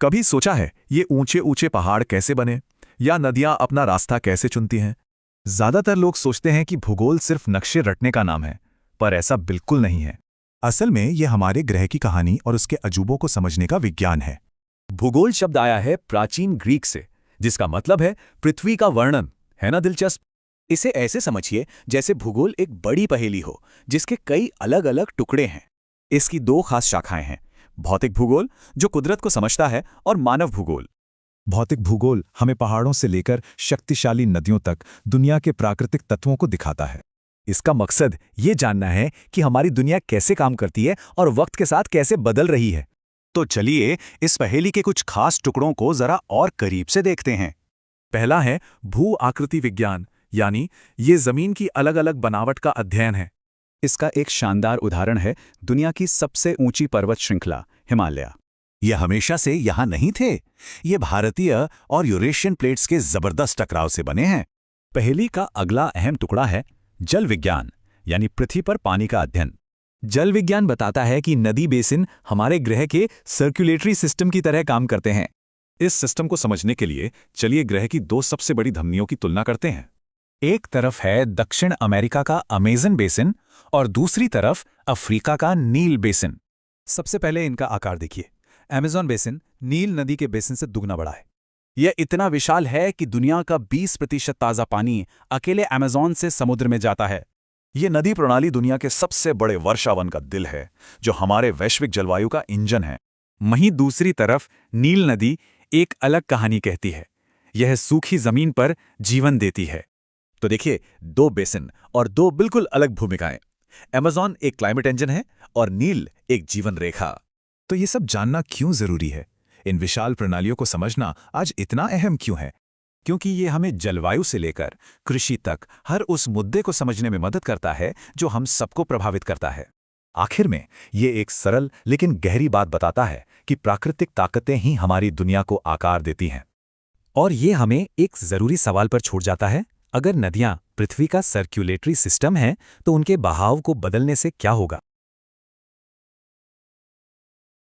कभी सोचा है ये ऊंचे ऊंचे पहाड़ कैसे बने, या नदियां अपना रास्ता कैसे चुनती हैं? ज्यादातर लोग सोचते हैं कि भूगोल सिर्फ नक्शे रटने का नाम है, पर ऐसा बिल्कुल नहीं है। असल में ये हमारे ग्रह की कहानी और उसके अजूबों को समझने का विज्ञान है। भूगोल शब्द आया है प्राचीन ग्रीक से, जिसका मतलब है पृथ्वी का वर्णन। है ना दिलचस्प? इसे ऐसे समझिए जैसे भूगोल एक बड़ी पहेली हो जिसके कई अलग अलग टुकड़े हैं। इसकी दो खास शाखाएं हैं, भौतिक भूगोल जो कुदरत को समझता है और मानव भूगोल। भौतिक भूगोल हमें पहाड़ों से लेकर शक्तिशाली नदियों तक दुनिया के प्राकृतिक तत्वों को दिखाता है। इसका मकसद ये जानना है कि हमारी दुनिया कैसे काम करती है और वक्त के साथ कैसे बदल रही है। तो चलिए इस पहेली के कुछ खास टुकड़ों को जरा और करीब से देखते हैं। पहला है भू आकृति विज्ञान, यानी ये जमीन की अलग अलग बनावट का अध्ययन है। इसका एक शानदार उदाहरण है दुनिया की सबसे ऊंची पर्वत श्रृंखला हिमालय। ये हमेशा से यहाँ नहीं थे। ये भारतीय और यूरेशियन प्लेट्स के जबरदस्त टकराव से बने हैं। पहेली का अगला अहम टुकड़ा है जल विज्ञान, यानी पृथ्वी पर पानी का अध्ययन। जल विज्ञान बताता है कि नदी बेसिन हमारे ग्रह के सर्कुलेटरी सिस्टम की तरह काम करते हैं। इस सिस्टम को समझने के लिए चलिए ग्रह की दो सबसे बड़ी धमनियों की तुलना करते हैं। एक तरफ है दक्षिण अमेरिका का अमेज़न बेसिन और दूसरी तरफ अफ्रीका का नील बेसिन। सबसे पहले इनका आकार देखिए। अमेज़न बेसिन नील नदी के बेसिन से दुगना बड़ा है। यह इतना विशाल है कि दुनिया का 20% ताज़ा पानी अकेले अमेज़न से समुद्र में जाता है। ये नदी प्रणाली दुनिया के सबसे बड़े वर्षावन का दिल है, जो हमारे वैश्विक जलवायु का इंजन है। वहीं दूसरी तरफ नील नदी एक अलग कहानी कहती है। यह सूखी जमीन पर जीवन देती है। तो देखिए, दो बेसिन और दो बिल्कुल अलग भूमिकाएं। अमेज़न एक क्लाइमेट इंजन है और नील एक जीवन रेखा। तो ये सब जानना क्यों जरूरी है? इन विशाल प्रणालियों को समझना आज इतना अहम क्यों है? क्योंकि ये हमें जलवायु से लेकर कृषि तक हर उस मुद्दे को समझने में मदद करता है जो हम सबको प्रभावित करता है। आखिर में ये एक सरल लेकिन गहरी बात बताता है कि प्राकृतिक ताकतें ही हमारी दुनिया को आकार देती हैं। और ये हमें एक जरूरी सवाल पर छोड़ जाता है, अगर नदियां पृथ्वी का सर्कुलेटरी सिस्टम हैं तो उनके बहाव को बदलने से क्या होगा?